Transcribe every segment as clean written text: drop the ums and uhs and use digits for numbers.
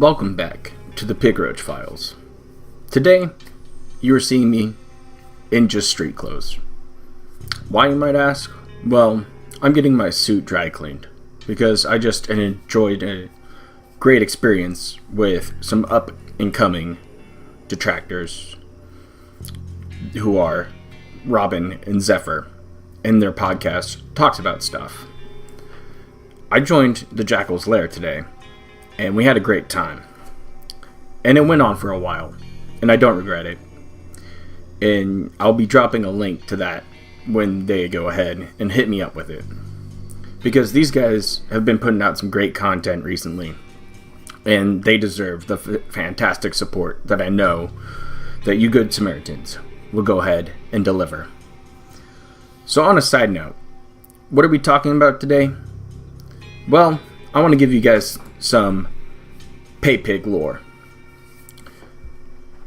Welcome back to the Pig Roach Files. Today, you are seeing me in just street clothes. Why, you might ask? Well, I'm getting my suit dry cleaned because I just enjoyed a great experience with some up-and-coming detractors who are Robin and Zephyr, and their podcast talks about stuff. I joined the Jackal's Lair today, and we had a great time. And it went on for a while, and I don't regret it. And I'll be dropping a link to that when they go ahead and hit me up with it. Because these guys have been putting out some great content recently, and they deserve the fantastic support that I know that you good Samaritans will go ahead and deliver. So on a side note, what are we talking about today? Well, I want to give you guys some Paypig lore.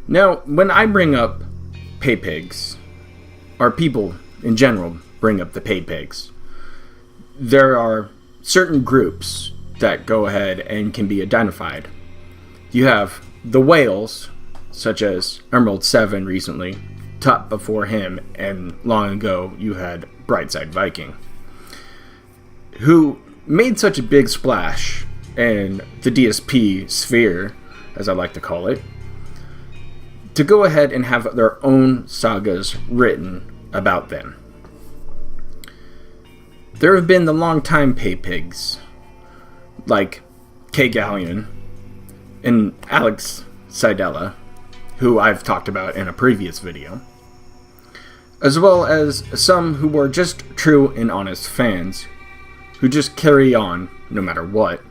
Now, when I bring up Paypigs, or people in general bring up the Paypigs, there are certain groups that go ahead and can be identified. You have the whales, such as Emerald 7 recently, Top before him, and long ago you had Brightside Viking, who made such a big splash in the DSP sphere, as I like to call it, to go ahead and have their own sagas written about them. There have been the longtime Paypigs, like K. Galleon and Alex Sidella, who I've talked about in a previous video, as well as some who were just true and honest fans, who just carry on no matter what,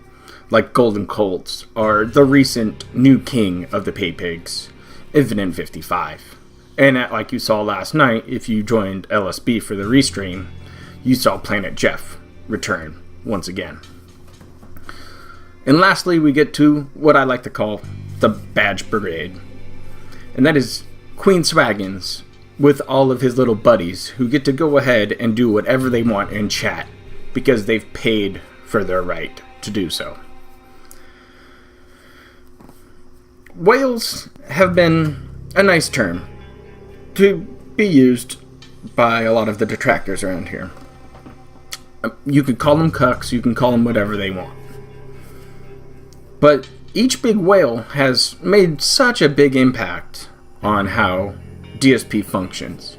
like Golden Colts, or the recent new king of the Paypigs, Infinite 55. And like you saw last night, if you joined LSB for the Restream, you saw Planet Jeff return once again. And lastly, we get to what I like to call the Badge Brigade. And that is Queen Swaggins with all of his little buddies who get to go ahead and do whatever they want in chat because they've paid for their right to do so. Whales have been a nice term to be used by a lot of the detractors around here. You could call them cucks, you can call them whatever they want. But each big whale has made such a big impact on how DSP functions.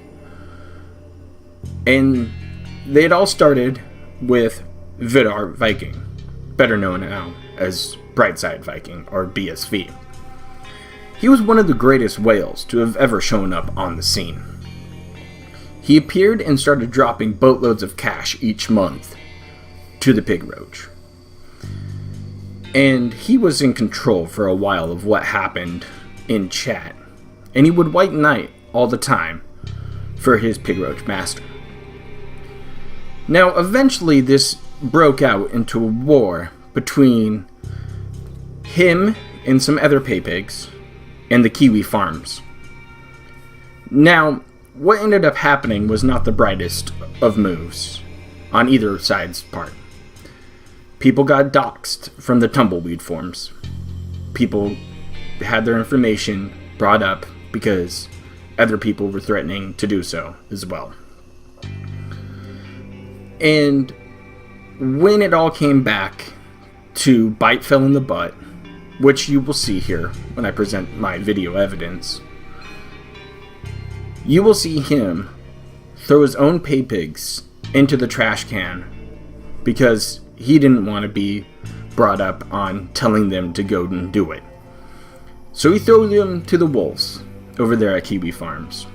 And it all started with Vidar Viking, better known now as Brightside Viking, or BSV. He was one of the greatest whales to have ever shown up on the scene. He appeared and started dropping boatloads of cash each month to the Pig Roach. And he was in control for a while of what happened in chat. And he would white knight all the time for his Pig Roach master. Now, eventually this broke out into a war between him and some other Paypigs and the Kiwi farms. Now, what ended up happening was not the brightest of moves on either side's part. People got doxxed from the tumbleweed forums. People had their information brought up because other people were threatening to do so as well. And when it all came back to bite Phil in the butt, which you will see here when I present my video evidence, you will see him throw his own Paypigs into the trash can because he didn't want to be brought up on telling them to go and do it. So he threw them to the wolves over there at Kiwi Farms.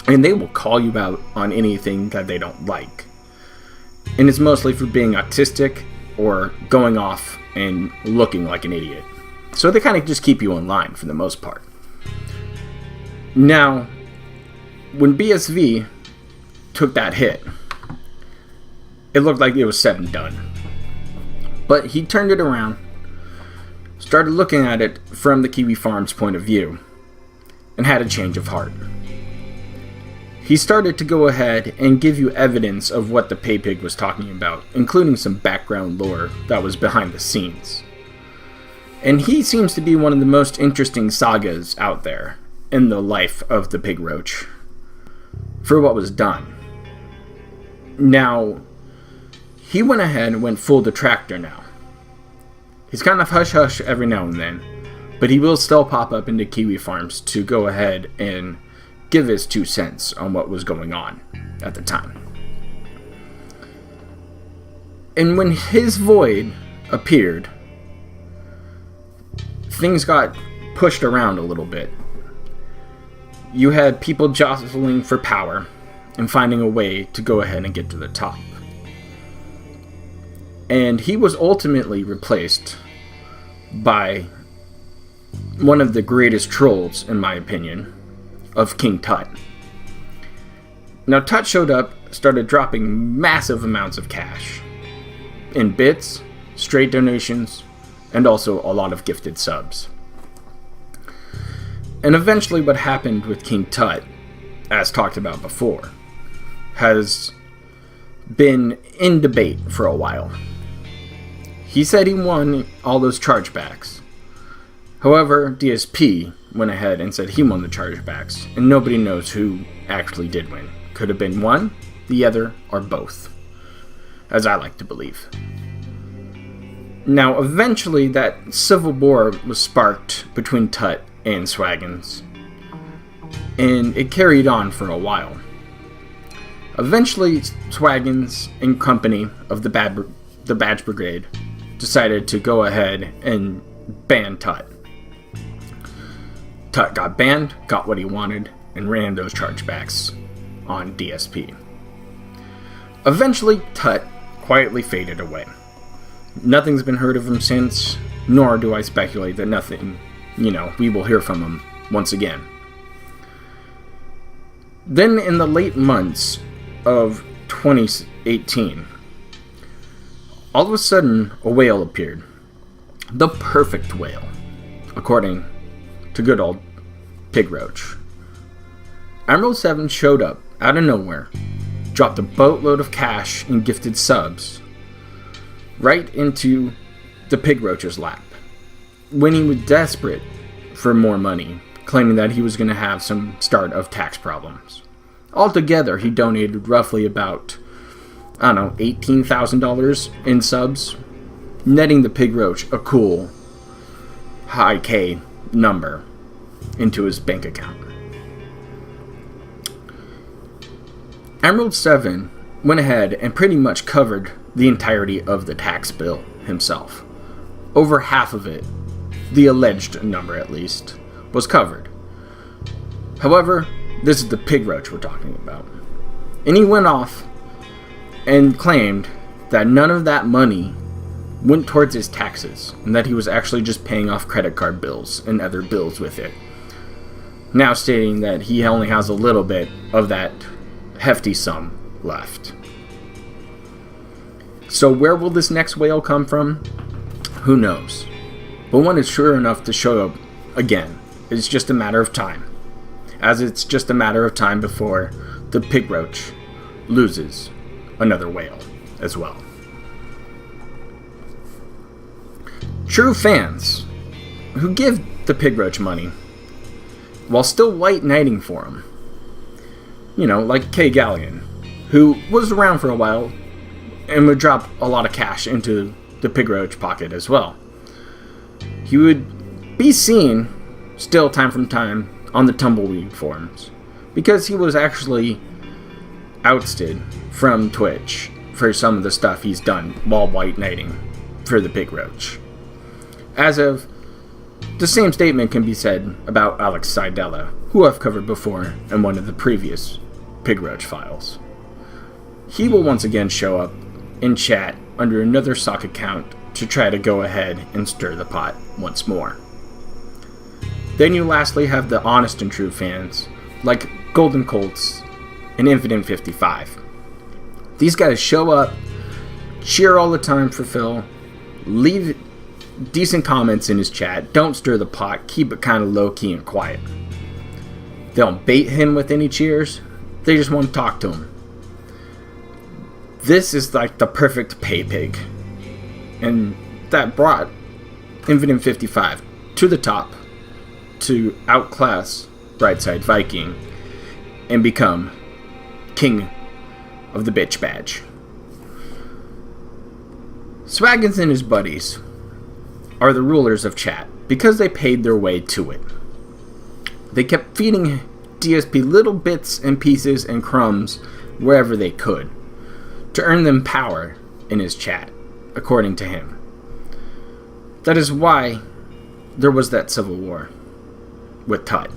And they will call you out on anything that they don't like. And it's mostly for being autistic or going off and looking like an idiot. So they kind of just keep you in line for the most part. Now, when BSV took that hit, it looked like it was said and done. But he turned it around, started looking at it from the Kiwi Farms point of view, and had a change of heart. He started to go ahead and give you evidence of what the Paypig was talking about, including some background lore that was behind the scenes. And he seems to be one of the most interesting sagas out there in the life of the Pig Roach for what was done. Now, he went ahead and went full detractor now. He's kind of hush-hush every now and then, but he will still pop up into Kiwi Farms to go ahead and give his 2 cents on what was going on at the time. And when his void appeared, things got pushed around a little bit. You had people jostling for power and finding a way to go ahead and get to the top. And he was ultimately replaced by one of the greatest trolls, in my opinion, of King Tut. Now, Tut showed up, started dropping massive amounts of cash in bits, straight donations, and also a lot of gifted subs. And eventually what happened with King Tut, as talked about before, has been in debate for a while. He said he won all those chargebacks. However, DSP went ahead and said he won the chargebacks, and nobody knows who actually did win. Could have been one, the other, or both, as I like to believe. Now, eventually that civil war was sparked between Tut and Swaggins, and it carried on for a while. Eventually, Swaggins and company of the Badge Brigade decided to go ahead and ban Tut. Tut got banned, got what he wanted, and ran those chargebacks on DSP. Eventually, Tut quietly faded away. Nothing's been heard of him since, nor do I speculate that we will hear from him once again. Then in the late months of 2018, all of a sudden a whale appeared. The perfect whale, according to good old Pig Roach. Emerald 7 showed up out of nowhere, dropped a boatload of cash and gifted subs right into the Pig Roach's lap when he was desperate for more money, claiming that he was going to have some start of tax problems. Altogether, he donated roughly about, $18,000 in subs, netting the Pig Roach a cool high K number into his bank account. Emerald 7 went ahead and pretty much covered the entirety of the tax bill himself. Over half of it, the alleged number at least, was covered. However, this is the Pig Roach we're talking about. And he went off and claimed that none of that money went towards his taxes, and that he was actually just paying off credit card bills and other bills with it. Now stating that he only has a little bit of that hefty sum left. So where will this next whale come from? Who knows? But one is sure enough to show up again. It's just a matter of time. As it's just a matter of time before the Pig Roach loses another whale as well. True fans who give the Pig Roach money while still white knighting for him. Like K. Galleon, who was around for a while and would drop a lot of cash into the Pig Roach pocket as well. He would be seen still time from time on the Tumbleweed forums, because he was actually ousted from Twitch for some of the stuff he's done while white knighting for the Pig Roach. As of the same statement can be said about Alex Seidella, who I've covered before in one of the previous Pig Roach files. He will once again show up in chat under another sock account to try to go ahead and stir the pot once more. Then you lastly have the honest and true fans, like Golden Colts and Infinite 55. These guys show up, cheer all the time for Phil, leave decent comments in his chat, don't stir the pot, keep it kind of low-key and quiet. They don't bait him with any cheers, they just want to talk to him. This is like the perfect pay pig. And that brought Infinite 55 to the top to outclass Brightside Viking and become king of the bitch badge. Swaggins and his buddies are the rulers of chat because they paid their way to it. They kept feeding DSP little bits and pieces and crumbs wherever they could to earn them power in his chat, according to him. That is why there was that civil war with Tut,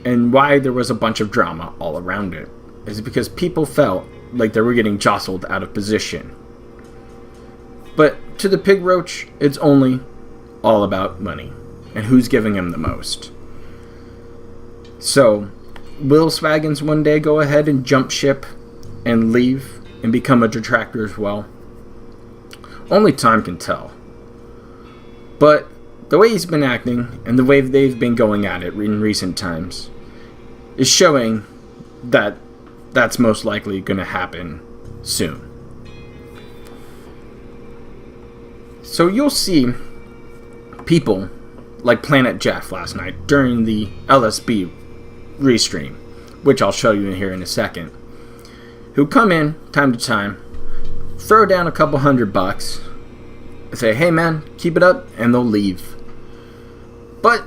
and why there was a bunch of drama all around it, is because people felt like they were getting jostled out of position. But to the Pig Roach, it's only all about money and who's giving him the most. So, will Swaggins one day go ahead and jump ship and leave and become a detractor as well? Only time can tell. But the way he's been acting and the way they've been going at it in recent times is showing that that's most likely going to happen soon. So you'll see people like Planet Jeff last night during the LSB Restream, which I'll show you here in a second, who come in time to time, throw down a couple $100, and say, hey man, keep it up, and they'll leave. But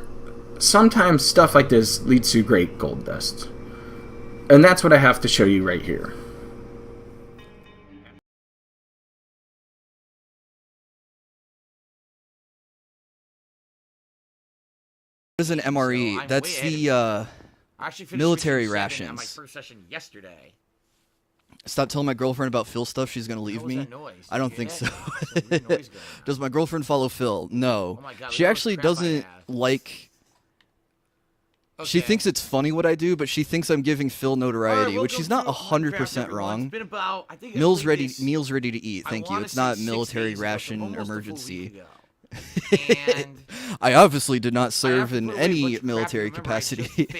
sometimes stuff like this leads to great gold dust. And that's what I have to show you right here. What is an MRE? So that's the military rations. On my first session yesterday. Stop telling my girlfriend about Phil stuff. She's gonna leave me. I don't think so. Does my girlfriend follow Phil? No. Oh my God, she actually doesn't like. Okay. She thinks it's funny what I do, but she thinks I'm giving Phil notoriety, which she's not 100% wrong. Meals ready to eat. Thank you. It's not military ration emergency. And I obviously did not serve in any military capacity. Do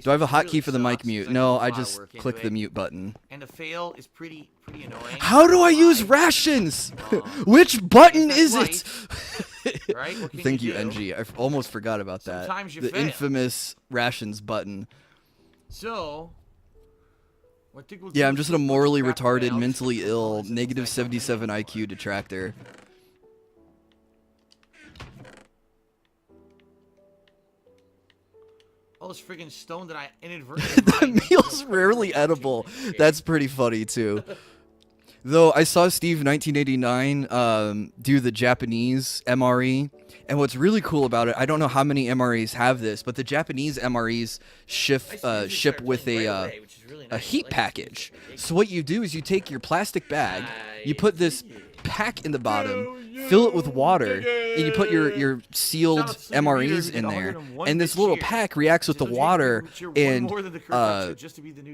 I have a hotkey for the mic mute? No, I just click the mute button. And the fail is pretty annoying. How do I use rations? Which button is it? Right? Thank you, NG. I almost forgot about that. The infamous rations button. So, yeah, I'm just a morally retarded, mentally ill, negative 77 IQ detractor. All this friggin' stone that I inadvertently The meal's rarely edible. That's pretty funny, too. Though, I saw Steve 1989 do the Japanese MRE, and what's really cool about it, I don't know how many MREs have this, but the Japanese MREs ship with a heat package. So what you do is you take your plastic bag, you put this pack in the bottom, fill it with water, and you put your sealed MREs in there, and this little pack reacts with the water and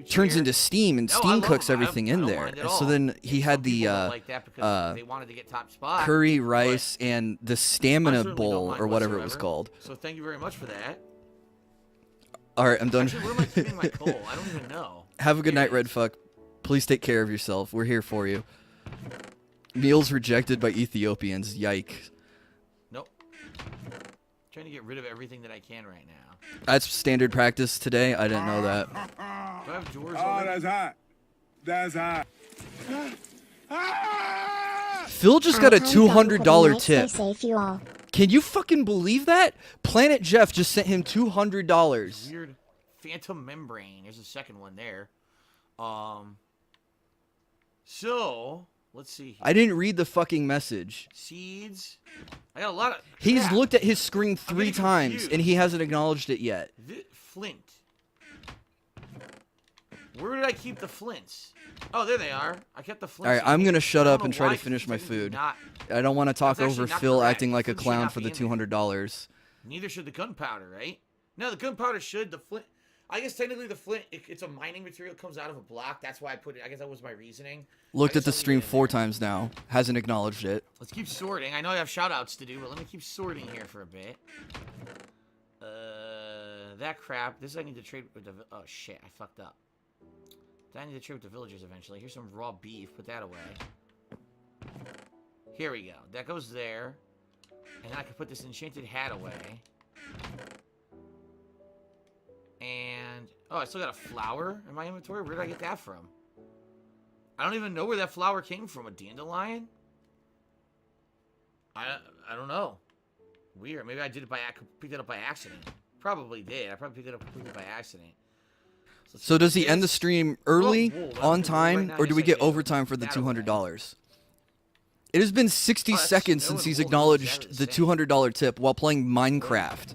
turns into steam, and steam cooks everything in there. So then he had the curry rice and the stamina bowl, or whatever it was called. So thank you very much for that. Alright, I'm done. Actually, where am I keeping my coal? I don't even know. Have a good night, Red Fuck. Please take care of yourself. We're here for you. Meals rejected by Ethiopians. Yikes. Nope. Trying to get rid of everything that I can right now. That's standard practice today. I didn't know that. Do I have doors Oh, that's hot. That's hot. Phil just got a $200 tip. Can you fucking believe that? Planet Jeff just sent him $200. Weird phantom membrane. There's a second one there. So let's see here. I didn't read the fucking message. Seeds. I got a lot of. He's crap. looked at his screen 3 times and he hasn't acknowledged it yet. Flint. Where did I keep the flints? Oh, there they are. I kept the flints. Alright, I'm gonna shut up and try to finish my food. I don't want to talk over Phil acting like a clown for the $200. Neither should the gunpowder, right? No, the gunpowder should. The flint. I guess technically the flint, it's a mining material. It comes out of a block. That's why I put it. I guess that was my reasoning. Looked at the stream 4 times now. Hasn't acknowledged it. Let's keep sorting. I know I have shoutouts to do, but let me keep sorting here for a bit. That crap. This I need to trade with the. Oh shit! I fucked up. I need to trade with the villagers eventually. Here's some raw beef. Put that away. Here we go. That goes there. And then I can put this enchanted hat away. And... Oh, I still got a flower in my inventory? Where did I get that from? I don't even know where that flower came from. A dandelion? I don't know. Weird. Maybe I did it picked it up by accident. Probably did. I probably picked it up completely by accident. So does he end the stream early, on time, right or do we get now, overtime for the that away. $200? It has been 60 seconds snow since and he's wool, acknowledged that's the exactly the $200 tip while playing Minecraft.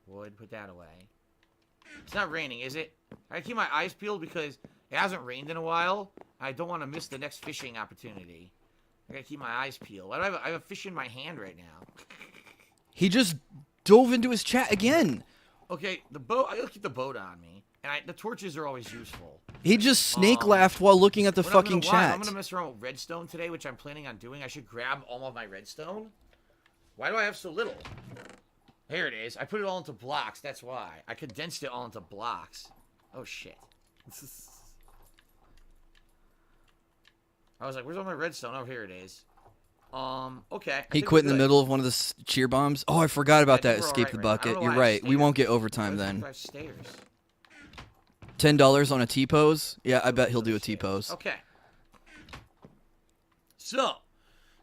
Wood, put that away. It's not raining, is it? I keep my eyes peeled because it hasn't rained in a while. I don't want to miss the next fishing opportunity. I gotta keep my eyes peeled. I have a fish in my hand right now. He just dove into his chat again. Okay, the boat. I gotta keep the boat on me, and the torches are always useful. He just snake laughed while looking at the fucking chat. I'm gonna mess around with redstone today, which I'm planning on doing. I should grab all of my redstone. Why do I have so little? Here it is. I put it all into blocks. That's why. I condensed it all into blocks. Oh shit. I was like, where's all my redstone? Oh, here it is. Okay. He quit in the middle of one of the cheer bombs. Oh, I forgot about that. Escape the bucket. You're right. We won't get overtime then. $10 on a T-pose? Yeah, I bet he'll do a T-pose. Okay. So,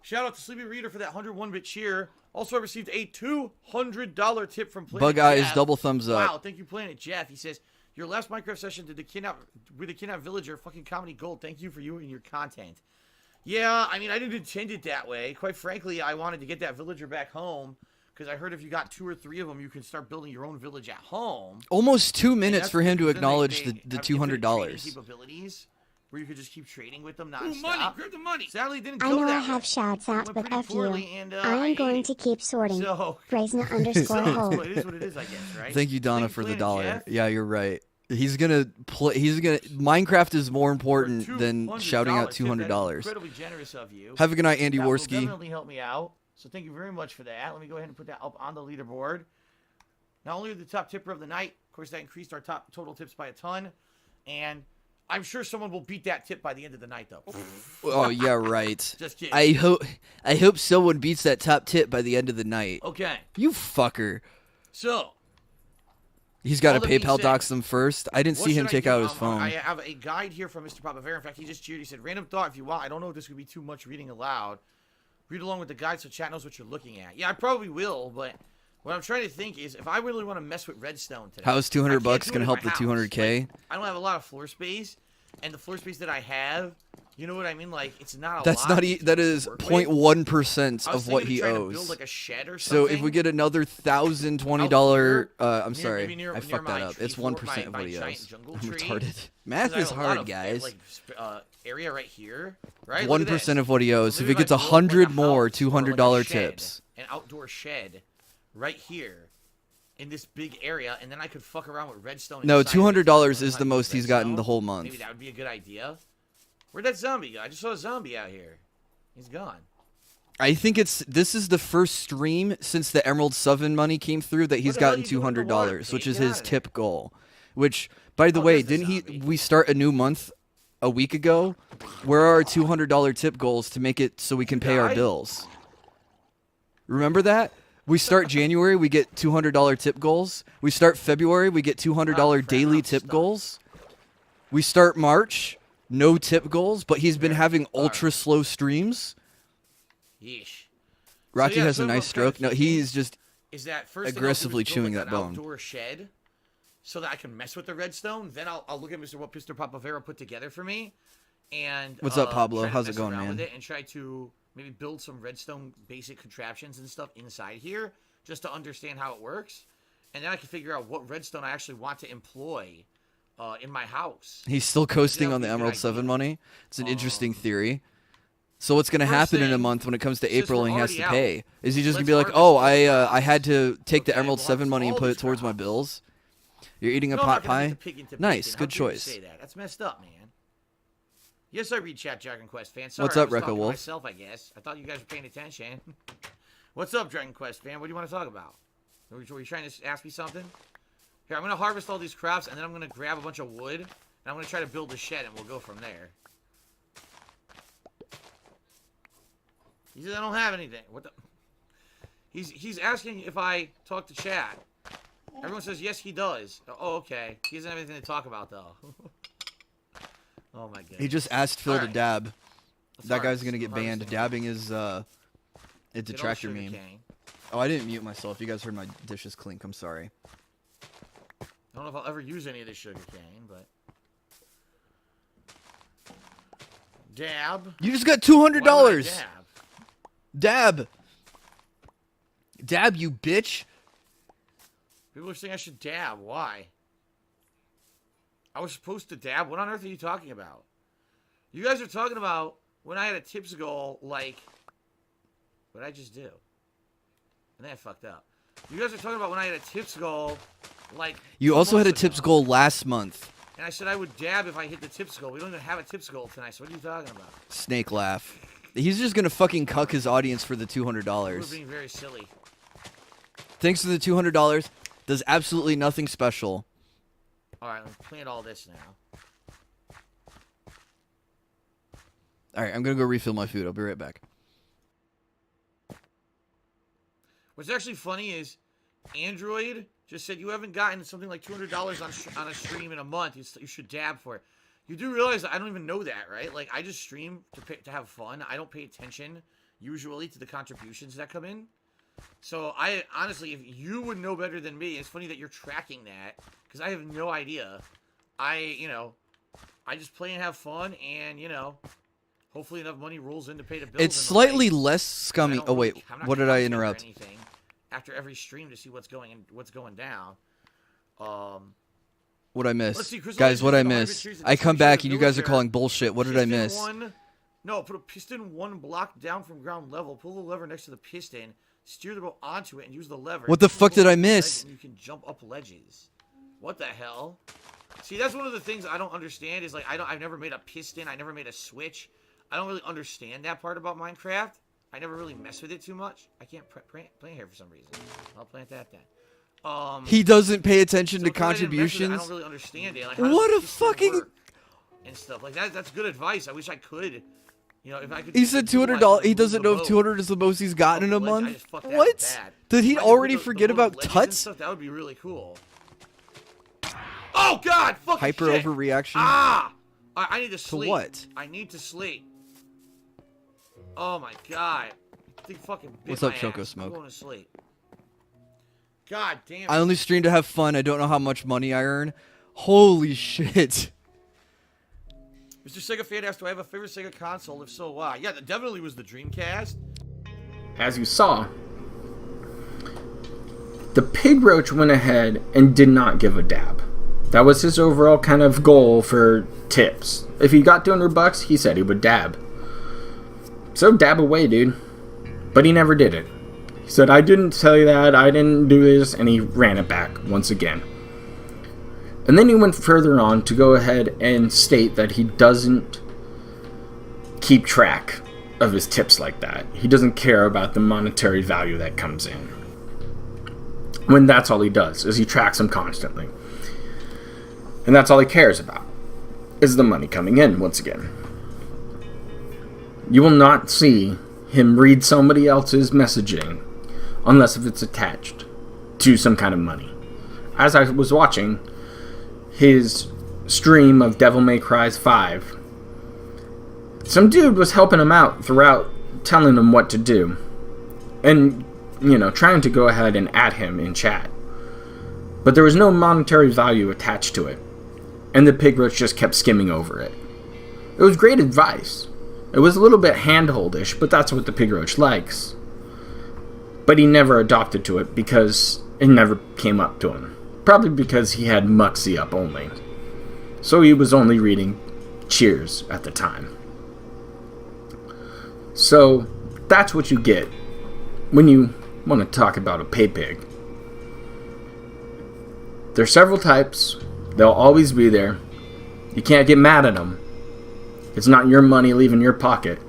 shout out to Sleepy Reader for that 101-bit cheer. Also, I received a $200 tip from Planet Bug Eyes, Jeff. double thumbs up. Wow, thank you, Planet Jeff. He says, your last Minecraft session with the kidnapped villager, fucking comedy gold. Thank you for you and your content. Yeah, I mean, I didn't intend it that way. Quite frankly, I wanted to get that villager back home because I heard if you got 2 or 3 of them, you can start building your own village at home. Almost 2 minutes for him to acknowledge the have $200. Capabilities where you could just keep trading with them nonstop. Ooh, money! Grab the money! Sadly, it didn't I go know that I way. have shouts out, Went but pretty F you. poorly, and, I am going to keep sorting. So, Brazna underscore so hope. it is what it is, I guess, right? Thank you, Donna, Thank for the Planet dollar. Jeff. Yeah, you're right. He's gonna play. Minecraft is more important than shouting out $200. Incredibly generous of you. Have a good night, Andy That will Worski. definitely help me out. So thank you very much for that. Let me go ahead and put that up on the leaderboard. Not only the top tipper of the night, of course, that increased our top total tips by a ton, and I'm sure someone will beat that tip by the end of the night, though. Oh yeah, right. Just kidding. I hope someone beats that top tip by the end of the night. Okay, You fucker. so He's got to All that being PayPal said, docs them first. I didn't what see him should I take do? out his phone. I have a guide here from Mr. Papavera. In fact, he just cheered. He said, random thought if you want. I don't know if this would be too much reading aloud. Read along with the guide so chat knows what you're looking at. Yeah, I probably will, but what I'm trying to think is if I really want to mess with redstone today. How is I $200 can't bucks do it gonna in help my the house. 200K? Like, I don't have a lot of floor space, and the floor space that I have, you know what I mean? Like, it's not a That's lot. not. That is to work with. 0.1% I was of what thinking he of trying to owes. build like a shed or So something. if we get another $1,020, I'm sorry, maybe near I fucked that my up. tree It's floor, 1% of my what he giant owes. jungle I'm tree. retarded. Math 'Cause I is have a lot hard, of, guys. Like, area right here, right? 1% of what he owes. So If maybe he gets I build, like, 100 a more, house or, $200 like, a shed, tips. An outdoor shed, right here, in this big area, and then I could fuck around with redstone. No, inside of it. $200 Learn is how the to most use he's gotten redstone. the whole month. Maybe that would be a good idea. Where'd that zombie go? I just saw a zombie out here. He's gone. I think this is the first stream since the Emerald 7 money came through that he's the hell gotten you doing in the water, $200, which Pete? is Get his outta there. tip goal. Which, by the Oh, way, there's the didn't zombie. we start a new month a week ago? Where are our $200 tip goals to make it so we can pay our died? bills? Remember that? We start January, we get $200 tip goals. We start February, we get $200 crap, daily I'm tip stuck. goals. We start March, no tip goals, but he's been having ultra slow streams. Yeesh. Rocky yeah, has so a what nice I'm kinda stroke. No, thinking he's just Is that first thing I'll do aggressively is build, chewing like, that an bone. outdoor shed, so that I can mess with the redstone. Then I'll look at what Mr. Papavera put together for me, and What's up, Pablo? try to How's it mess going, around man? with it and try to maybe build some redstone basic contraptions and stuff inside here, just to understand how it works, and then I can figure out what redstone I actually want to employ in my house. He's still coasting that on would the be a good Emerald 7 idea. money. It's an interesting theory. So what's going to First happen in a thing, month when it comes to since April we're and he has to already pay? Is he just going to let's be like, harvest oh, all the I crops. had to take the Okay, Emerald we'll 7 harvest money and all put these it towards my crops. bills? You're eating a No, I'm pot not gonna pie? make the pig into Nice, bacon. How good dare you choice. say that? That's messed up, man. Yes, I read chat, Dragon Quest fan. Sorry, What's I up, was Rekka talking to Wolf? myself, I guess. I thought you guys were paying attention. What's up, Dragon Quest fan? What do you want to talk about? Were you trying to ask me something? Here, I'm going to harvest all these crops, and then I'm going to grab a bunch of wood, and I'm going to try to build a shed, and we'll go from there. He says I don't have anything. What the? He's asking if I talk to chat. Everyone says yes, he does. Oh, okay. He doesn't have anything to talk about though. Oh my god. He just asked Phil to Alright. dab. That Sorry, guy's gonna get harvesting. banned. Dabbing is it's a Get all tractor sugar meme. cane. Oh, I didn't mute myself. You guys heard my dishes clink. I'm sorry. I don't know if I'll ever use any of this sugar cane, but dab. You just got Why would I $200. dab? Dab. Dab, you bitch. People are saying I should dab. Why? I was supposed to dab? What on earth are you talking about? You guys are talking about when I had a tips goal, like... What did I just do? And then I fucked up. You guys are talking about when I had a tips goal, like... You 2 also had a months tips ago. goal last month. And I said I would dab if I hit the tips goal. We don't even have a tips goal tonight, so what are you talking about? Snake laugh. He's just gonna fucking cuck his audience for the We're $200. being very silly. Thanks for the $200. Does absolutely nothing special. Alright, let's plant all this now. Alright, I'm gonna go refill my food. I'll be right back. What's actually funny is Android just said you haven't gotten something like $200 on a stream in a month. You should dab for it. You do realize that I don't even know that, right? Like, I just stream to have fun. I don't pay attention, usually, to the contributions that come in. So, I honestly, if you would know better than me, it's funny that you're tracking that, because I have no idea. I just play and have fun, and, hopefully enough money rolls in to pay the bills. It's and the slightly lights. less I scummy. don't Oh really- wait, I'm not what did I counting or interrupt? anything after every stream to see what's going down. What I miss? Let's see, Crystal Guys, Lake what says I the hybrid miss? trees in I the come trees back of and the you guys are villager. calling bullshit. What did I miss? Put a piston 1 block down from ground level. Pull the lever next to the piston. Steer the boat onto it and use the lever. What the Pull fuck did I up the ledge miss? and you can jump up ledges. What the hell? See, that's one of the things I don't understand. Is like I've never made a piston. I never made a switch. I don't really understand that part about Minecraft. I never really mess with it too much. I can't plant here for some reason. I'll plant that then. He doesn't pay attention So to because I didn't mess with it, I contributions. don't really understand it. Like, how does What the a piston fucking- work and stuff like that. That's good advice. I wish I could. If I could. He said $200. He doesn't know if 200 is the most he's gotten in a month. What? Did he already forget about Tuts? Stuff, that would be really cool. Oh God! Fucking Hyper shit. overreaction. Ah! I need to sleep. what? I need to sleep. Oh my God! I think fucking bit What's up, my Choco ass. Smoke? I'm going to sleep. God damn it. I only stream to have fun. I don't know how much money I earn. Holy shit. Mr. Sega fan asked, do I have a favorite Sega console? If so, why? Yeah, that definitely was the Dreamcast. As you saw, the Pig Roach went ahead and did not give a dab. That was his overall kind of goal for tips. If he got $200, he said he would dab. So dab away, dude. But he never did it. He said, I didn't tell you that, I didn't do this, and he ran it back once again. And then he went further on to go ahead and state that he doesn't keep track of his tips like that. He doesn't care about the monetary value that comes in. When that's all he does, is he tracks them constantly. And that's all he cares about, is the money coming in once again. You will not see him read somebody else's messaging unless if it's attached to some kind of money. As I was watching his stream of Devil May Cry 5, some dude was helping him out throughout, telling him what to do, and trying to go ahead and add him in chat, but there was no monetary value attached to it, and the Pig Roach just kept skimming over it. It was great advice. It was a little bit handholdish, but that's what the Pig Roach likes. But he never adopted to it because it never came up to him. Probably because he had Muxy up only. So he was only reading Cheers at the time. So that's what you get when you want to talk about a Paypig. There's several types. They'll always be there. You can't get mad at them. It's not your money leaving your pocket.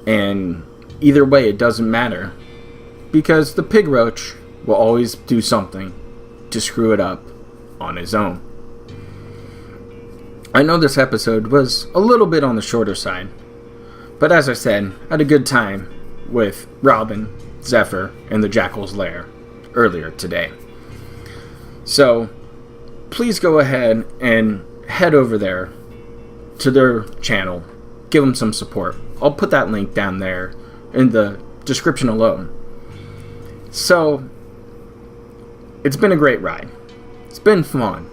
And either way, it doesn't matter. Because the Pig Roach will always do something to screw it up on his own. I know this episode was a little bit on the shorter side, But as I said, I had a good time with Robin, Zephyr, and the Jackal's Lair earlier today. So please go ahead and head over there to their channel. Give them some support. I'll put that link down there in the description alone. So, it's been a great ride. It's been fun.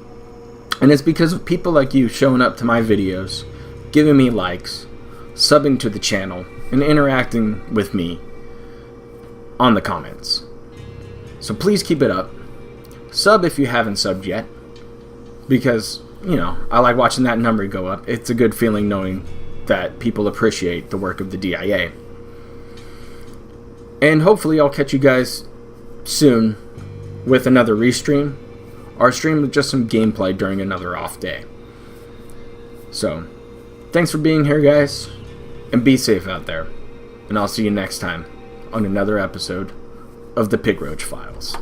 And it's because of people like you showing up to my videos, giving me likes, subbing to the channel, and interacting with me on the comments. So please keep it up. Sub if you haven't subbed yet. Because, you know, I like watching that number go up. It's a good feeling knowing that people appreciate the work of the DIA. And hopefully I'll catch you guys soon with another restream, or stream with just some gameplay during another off day. So, thanks for being here, guys, and be safe out there. And I'll see you next time on another episode of the Pig Roach Files.